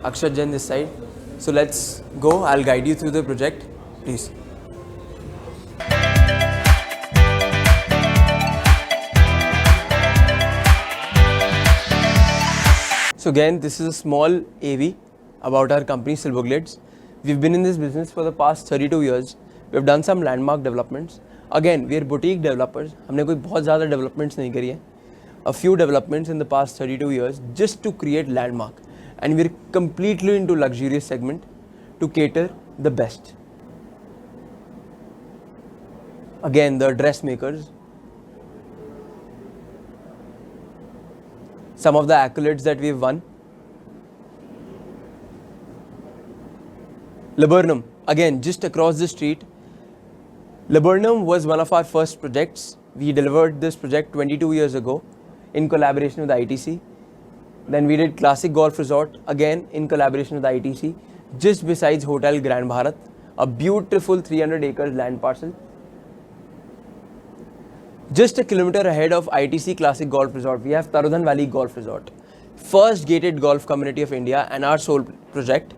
Akshat Jain this side. So let's go. I'll guide you through the project. Please. So again, this is a small AV about our company Silverglades. We've been in this business for the past 32 years. We've done some landmark developments. Again, we are boutique developers. हमने कोई बहुत ज़्यादा developments नहीं करी है. A few developments in the past 32 years just to create landmark. And we're completely into luxurious segment to cater the best. Again, the dressmakers. Some of the accolades that we've won. Laburnum, again, just across the street. Laburnum was one of our first projects. We delivered this project 22 years ago in collaboration with ITC. Then we did Classic Golf Resort, again in collaboration with ITC, just besides Hotel Grand Bharat, a beautiful 300 acres land parcel. Just a kilometer ahead of ITC Classic Golf Resort, we have Tarudhan Valley Golf Resort, first gated golf community of India and our sole project.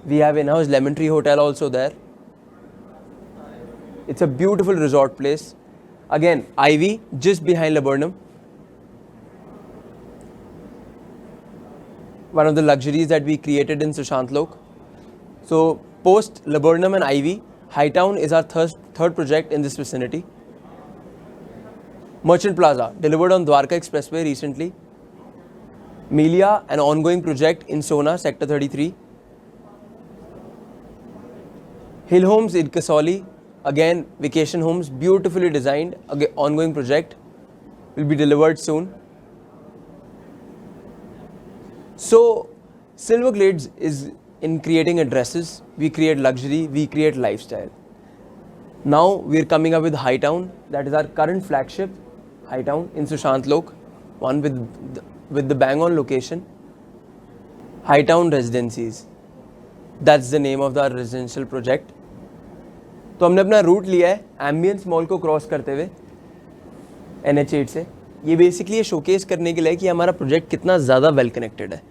We have in-house Lemon Tree Hotel also there. It's a beautiful resort place. Again, Ivy just behind Laburnum. One of the luxuries that we created in Sushant Lok. So post Laburnum and Ivy, Hightown is our third project in this vicinity. Merchant Plaza, delivered on Dwarka Expressway recently. Melia, an ongoing project in Sona, Sector 33. Hill Homes in Kasoli, again vacation homes, beautifully designed, again, ongoing project, will be delivered soon. So Silverglades is in creating addresses, we create luxury, we create lifestyle. Now we are coming up with Hightown, that is our current flagship, Hightown in Sushant Lok, one with the bang on location. Hightown Residencies, that's the name of the residential project. तो हमने अपना root लिया है ambience mall को cross करते हुए NH8 से. ये बेसिकली ये शोकेस करने के लिए कि हमारा प्रोजेक्ट कितना ज़्यादा वेल कनेक्टेड है.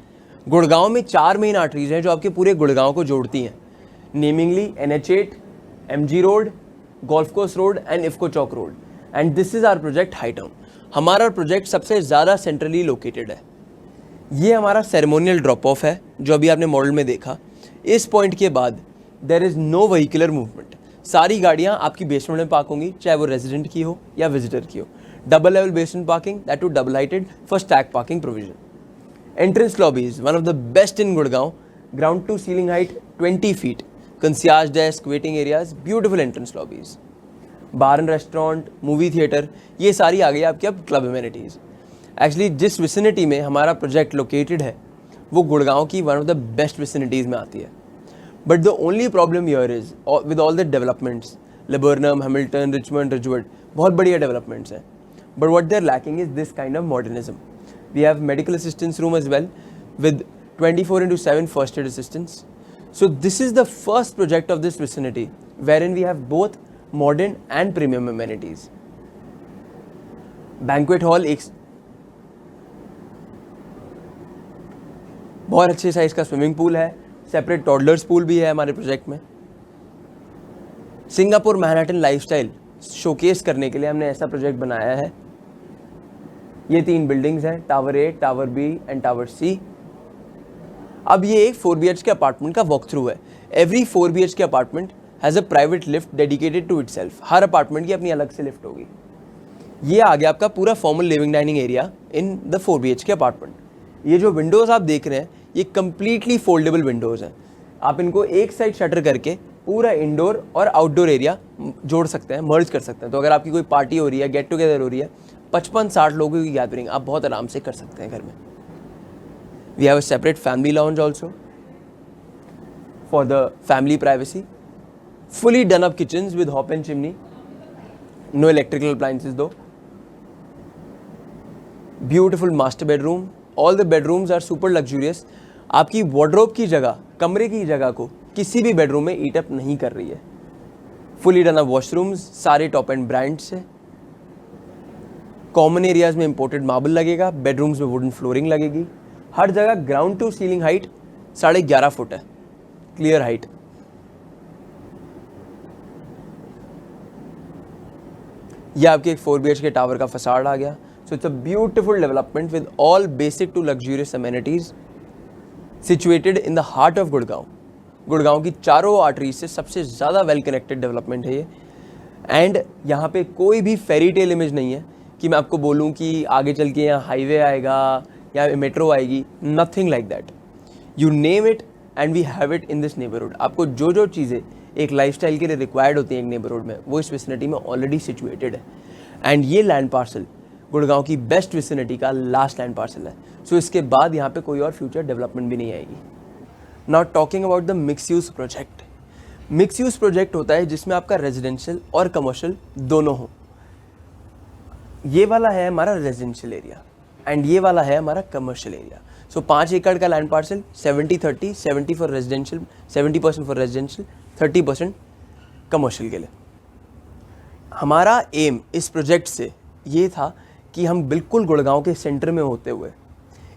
गुड़गांव में 4 मेन आर्टरीज हैं जो आपके पूरे गुड़गांव को जोड़ती हैं, namingly NH8, MG road, golf course road and IFFCO Chowk road. And this is our project Hightown. हमारा प्रोजेक्ट सबसे ज़्यादा सेंट्रली लोकेटेड है. ये हमारा सेरेमोनियल ड्रॉप ऑफ है जो अभी आपने मॉडल में देखा. इस पॉइंट के बाद there is no vehicular movement. सारी गाड़ियाँ आपकी बेसमेंट में पार्क होंगी, चाहे वो रेजिडेंट की हो या विजिटर की हो. Double level basement parking, that too double heighted for stack parking provision. Entrance lobbies, one of the best in Gurgaon, ground to ceiling height 20 feet, concierge desk, waiting areas, beautiful entrance lobbies. Bar and restaurant, movie theater, ये सारी आ गई आपकी अब club amenities. Actually जिस vicinity में हमारा project located है वो गुड़गांव की one of the best vicinities में आती है. But the only problem here is with all the developments, Laburnum, Hamilton, Richmond, Ridgewood, बहुत बढ़िया developments हैं. But what they're lacking is this kind of modernism. We have medical assistance room as well with 24/7 first aid assistance. So this is the first project of this vicinity wherein we have both modern and premium amenities. Banquet hall एक बहुत अच्छे size का swimming pool है, separate toddlers pool भी है हमारे project में. Singapore Manhattan lifestyle showcase करने के लिए हमने ऐसा प्रोजेक्ट बनाया है. ये 3 बिल्डिंग्स हैं, tower A, tower B and tower C. अब ये एक 4 BH के अपार्टमेंट का वॉक थ्रू है. एवरी 4 BH के apartment has a private lift dedicated to itself. हर अपार्टमेंट की अपनी अलग से लिफ्ट होगी. ये आ गया आपका पूरा formal living dining area in the 4 BH के अपार्टमेंट. ये जो विंडोज़ आप देख रहे हैं ये कम्प्लीटली फोल्डेबल विंडोज़ हैं. आप इनको एक साइड शटर करके पूरा इंडोर और आउटडोर एरिया जोड़ सकते हैं, मर्ज कर सकते हैं. तो अगर आपकी कोई पार्टी हो रही है, गेट टुगेदर हो रही है, 55-60 लोगों की गैदरिंग आप बहुत आराम से कर सकते हैं घर में. We have a separate family lounge also for the family privacy. Fully done up kitchens with hob and chimney, no electrical appliances though. Beautiful master bedroom. All the bedrooms are super luxurious. आपकी wardrobe की जगह, कमरे की जगह को किसी भी bedroom में ईट अप नहीं कर रही है. फुली डन अप वॉशरूम्स, सारे टॉप एंड ब्रांड से. कॉमन एरियाज में इंपोर्टेड मार्बल लगेगा, बेडरूम्स में वुडन फ्लोरिंग लगेगी. हर जगह ground to ceiling height 11.5 foot है क्लियर हाइट। ये आपके एक 4 BHK टावर का फसाड आ गया। So it's a beautiful development with all basic to luxurious amenities situated in the heart of Gurgaon. Gurgaon की चारों आर्टरीज से सबसे ज़्यादा वेल कनेक्टेड डेवलपमेंट है ये। एंड यहाँ पे कोई भी फेरी टेल इमेज नहीं है कि मैं आपको बोलूँ कि आगे चल के यहाँ हाईवे आएगा या मेट्रो आएगी, nothing like that. You name it and we have it in this neighbourhood. आपको जो जो चीज़ें एक लाइफस्टाइल के लिए रिक्वायर्ड होती हैं एक नेबरहुड में, वो इस विसिनिटी में ऑलरेडी सिचुएटेड है। एंड ये लैंड पार्सल गुड़गांव की बेस्ट विसिनिटी का लास्ट लैंड पार्सल है। सो इसके बाद यहाँ पे कोई और फ्यूचर डेवलपमेंट भी नहीं आएगी। Now talking about the mix use project. Mix use project होता है जिसमें आपका रेजिडेंशियल और कमर्शियल दोनों हो। ये वाला है हमारा रेजिडेंशियल एरिया एंड ये वाला है हमारा कमर्शियल एरिया। सो 5 एकड़ का land parcel 70-30, 70 for residential, 70% for residential, 30% commercial के लिए। हमारा एम इस प्रोजेक्ट से ये था कि हम बिल्कुल गुड़गांव के सेंटर में होते हुए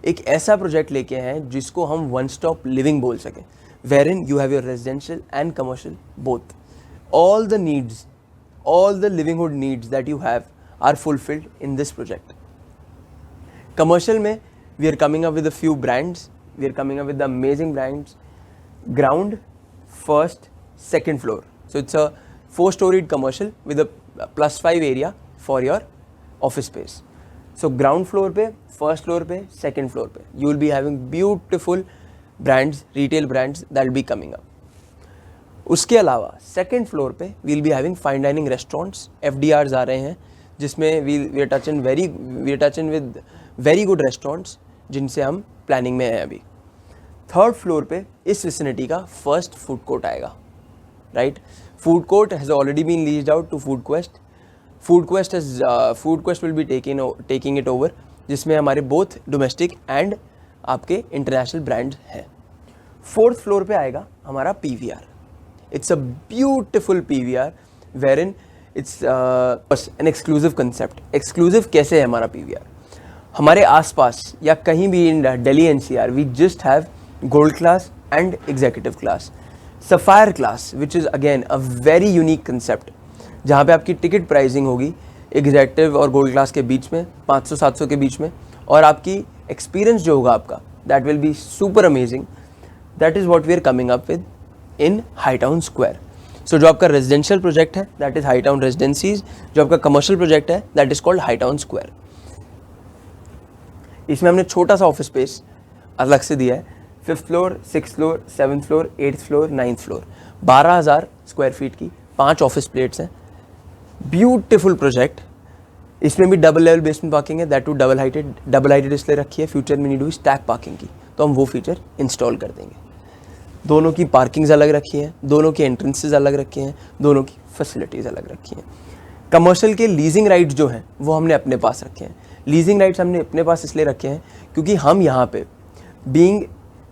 एक ऐसा प्रोजेक्ट लेके हैं जिसको हम वन स्टॉप लिविंग बोल सकें, wherein you have your residential and commercial both. All the needs, all the livelihood needs that you have are fulfilled in this project. Commercial में we are coming up with a few brands. We are coming up with the amazing brands. Ground, first, second floor. So it's a 4-storied commercial with a +5 area for your office space. So ground floor पे, first floor पे, second floor पे, you will be having beautiful brands, retail brands that will be coming up. उसके अलावा second floor पे we'll be having fine dining restaurants, FDRs आ रहे हैं जिसमें we are touching with very good restaurants जिनसे हम planning में हैं अभी। थर्ड फ्लोर पे इस विसिनिटी का फर्स्ट फूड कोर्ट आएगा, right. Food court has already been leased out to Food Quest. Food Quest will be taking it over, जिसमें हमारे बोथ डोमेस्टिक एंड आपके इंटरनेशनल ब्रांड्स हैं। फोर्थ फ्लोर पे आएगा हमारा PVR। It's a beautiful PVR where in it's an exclusive concept. Exclusive कैसे है हमारा PVR? हमारे आसपास या कहीं भी in Delhi NCR we just have gold class and executive class. Sapphire class which is again a very unique concept, जहाँ पे आपकी टिकट प्राइसिंग होगी एग्जीक्यूटिव और गोल्ड क्लास के बीच में 500-700 के बीच में, और आपकी एक्सपीरियंस जो होगा आपका that will be super amazing. That is what we are coming up with in Hightown Square. So जो आपका रेजिडेंशियल प्रोजेक्ट है that is Hightown Residencies, जो आपका कमर्शियल प्रोजेक्ट है that is called Hightown Square. इसमें हमने छोटा सा ऑफिस स्पेस अलग से दिया है। 5th floor, 6th floor, 7th floor, 8th floor, 9th floor, 12,000 square feet की 5 ऑफिस प्लेट्स हैं। Beautiful project. इसमें भी डबल लेवल बेसमेंट पार्किंग है, दैट टू डबल हाइटेड इसलिए रखी है, फ्यूचर में नीड हुई स्टैक पार्किंग की, तो हम वो फीचर इंस्टॉल कर देंगे। दोनों की पार्किंग्स अलग रखी हैं, दोनों के एंट्रेंसेज अलग रखे हैं, दोनों की फैसिलिटीज़ अलग रखी हैं। कमर्शियल के लीजिंग राइट्स जो हैं वो हमने अपने पास रखे हैं। लीजिंग राइट्स हमने अपने पास इसलिए रखे हैं क्योंकि हम यहाँ पे being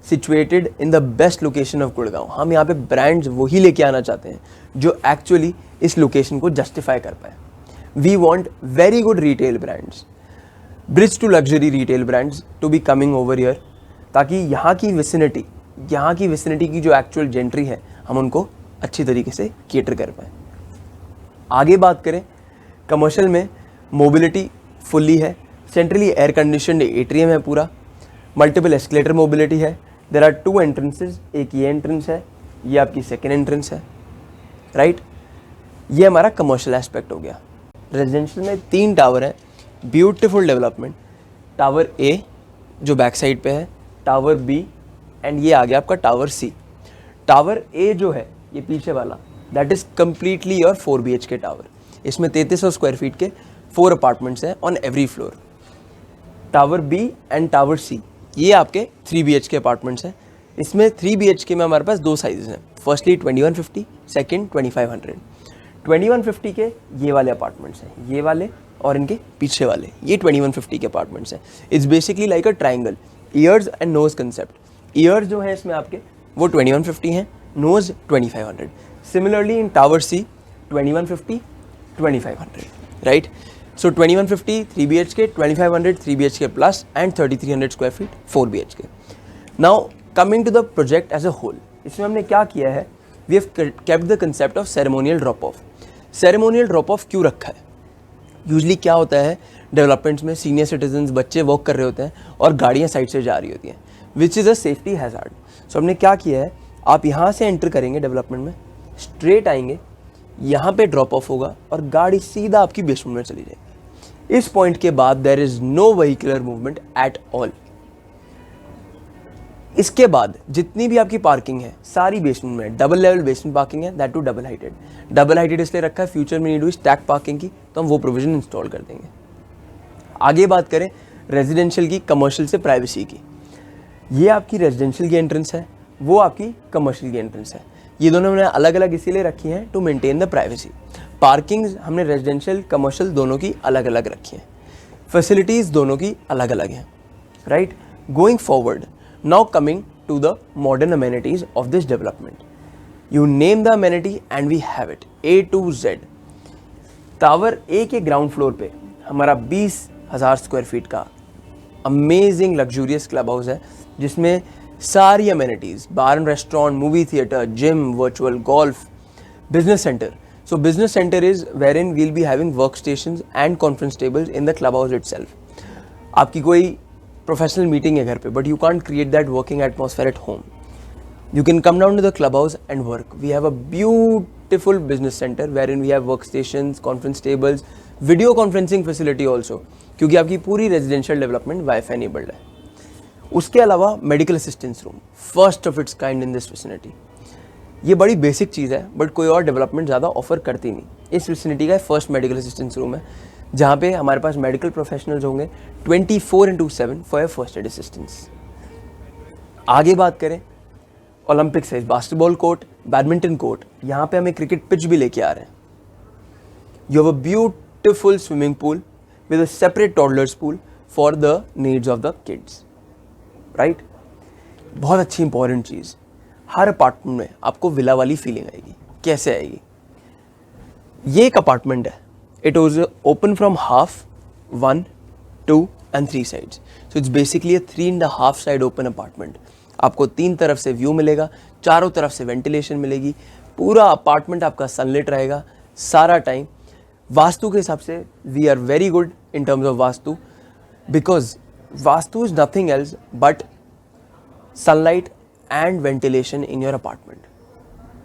situated in the best location of Gurgaon, हम यहाँ पे ब्रांड्स वही लेके आना चाहते हैं जो एक्चुअली इस लोकेशन को जस्टिफाई कर पाए। We want very good retail brands, bridge to luxury retail brands to be coming over year, ताकि यहाँ की विसिनिटी की जो एक्चुअल जेंट्री है हम उनको अच्छी तरीके से केटर कर पाएँ। आगे बात करें कमर्शियल में, मोबिलिटी फुल्ली है, सेंट्रली एयर कंडीशनड एट्रियम है पूरा, मल्टीपल एस्केलेटर मोबिलिटी है। देयर आर 2 एंट्रेंसेज, एक ये एंट्रेंस है, ये आपकी सेकेंड एंट्रेंस है, राइट। ये हमारा कमर्शियल एस्पेक्ट हो गया। रेजिडेंशियल में 3 टावर हैं, ब्यूटीफुल डेवलपमेंट। टावर A जो बैक साइड पे है, टावर B एंड ये आ गया आपका टावर C। टावर A जो है ये पीछे वाला, that is completely your 4 BHK tower. इसमें 3300 स्क्वायर फीट के 4 अपार्टमेंट्स हैं on every floor. Tower B and tower C ये आपके 3 BHK अपार्टमेंट्स हैं। इसमें 3 BHK में हमारे पास 2 साइजेस हैं, फर्स्टली 2150, सेकेंड 2500। 2150 के ये वाले अपार्टमेंट्स हैं, ये वाले और इनके पीछे वाले, ये 2150 के अपार्टमेंट्स हैं। It's basically like a triangle, ears and nose concept. Ears जो है इसमें आपके वो 2150 हैं, nose 2500। Similarly in tower C 2150, 2500, right. So 2150 3 BHK, 2500 3 BHK plus and 3300 square feet 4 BHK. Now coming to the project as a whole, इसमें हमने क्या किया है, we have kept the concept of ceremonial drop off. Ceremonial drop off क्यों रखा है? Usually क्या होता है डेवलपमेंट्स में, सीनियर सिटीजन्स बच्चे वॉक कर रहे होते हैं और गाड़ियाँ साइड से जा रही होती हैं, which is a safety hazard. So हमने क्या किया है, आप यहाँ से एंटर करेंगे डेवलपमेंट में, स्ट्रेट आएंगे, यहाँ पे ड्रॉप ऑफ होगा और गाड़ी सीधा आपकी बेसमेंट में चली जाएगी। इस पॉइंट के बाद there is no vehicular movement at all. इसके बाद जितनी भी आपकी पार्किंग है सारी बेसमेंट में, डबल लेवल बेसमेंट पार्किंग है, that too double heighted. Double heighted इसलिए रखा है, फ्यूचर में नीड हुई स्टैक पार्किंग की तो हम वो प्रोविजन इंस्टॉल कर देंगे। आगे बात करें रेजिडेंशियल की, कमर्शियल से प्राइवेसी की, ये आपकी रेजिडेंशियल की एंट्रेंस है, वो आपकी कमर्शियल की एंट्रेंस है। ये दोनों हमने अलग अलग इसीलिए रखी हैं to maintain the privacy. Parkings हमने रेजिडेंशियल कमर्शियल दोनों की अलग अलग रखी हैं, फैसिलिटीज़ दोनों की अलग अलग हैं, right. Going forward, now coming to the modern amenities of this development, you name the amenity and we have it, A to Z। Tower A के ग्राउंड फ्लोर पे हमारा 20,000 स्क्वायर फीट का अमेजिंग लग्जूरियस क्लब हाउस है, जिसमें सारी amenities, bar and restaurant, movie theatre, gym, virtual golf, business centre. So business centre is wherein will be having work station and conference tables in the club house itself. आपकी कोई professional meeting है घर पे, but you can't create that working atmosphere at home, you can come down to the clubhouse and work. We have a beautiful business center wherein we have workstations, conference tables, video conferencing facility also, क्योंकि आपकी पूरी residential development wifi enabled है। उसके अलावा medical assistance room, first of its kind in this vicinity. ये बड़ी basic चीज़ है but कोई और डेवलपमेंट ज़्यादा ऑफर करती नहीं। इस विसिनिटी का फर्स्ट मेडिकल असिस्टेंस रूम है, जहाँ पे हमारे पास मेडिकल प्रोफेशनल्स होंगे 24/7 for your first aid assistance. आगे बात करें Olympic size basketball court, badminton court, यहाँ पे हमें क्रिकेट पिच भी लेके आ रहे हैं। You have a beautiful swimming pool with a separate toddlers pool for the needs of the kids, right. बहुत अच्छी इंपॉर्टेंट चीज़, हर अपार्टमेंट में आपको विला वाली फीलिंग आएगी। कैसे आएगी? ये एक अपार्टमेंट है, it was open from half, 1, 2 and 3 sides, so it's basically a 3.5 side open apartment। आपको 3 तरफ से व्यू मिलेगा, चारों तरफ से वेंटिलेशन मिलेगी, पूरा अपार्टमेंट आपका सनलाइट रहेगा सारा टाइम। वास्तु के हिसाब से we are very good in terms of vastu, because vastu is nothing else but sunlight and ventilation in your apartment.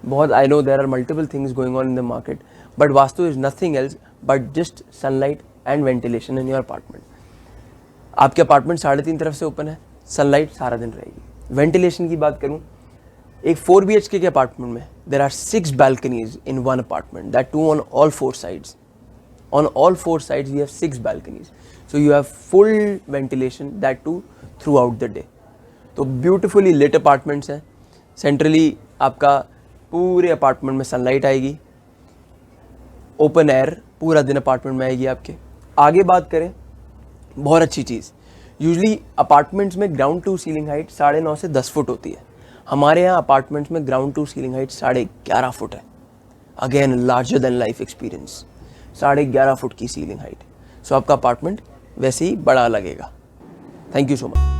बहुत, I know there are multiple things going on in the market, but vastu is nothing else but just sunlight and ventilation in your apartment. आपके apartment 3.5 तरफ से open है, sunlight सारा दिन रहेगी। Ventilation की बात करूं, एक 4 BHK के अपार्टमेंट में देर आर 6 balconies इन one apartment, that too on all 4 sides। On all 4 sides we have 6 balconies, so you have full ventilation, that too throughout the day। तो ब्यूटिफुली लिट अपार्टमेंट्स हैं, centrally आपका पूरे apartment में sunlight आएगी, open air पूरा दिन apartment में आएगी आपके। आगे बात करें, बहुत अच्छी चीज़, यूजली अपार्टमेंट्स में ग्राउंड टू सीलिंग हाइट 9.5 से 10 फुट होती है। हमारे यहाँ अपार्टमेंट्स में ground to ceiling height 11.5 foot है। Again larger than life experience, 11.5 foot की सीलिंग हाइट। सो आपका अपार्टमेंट वैसे ही बड़ा लगेगा। Thank you so much.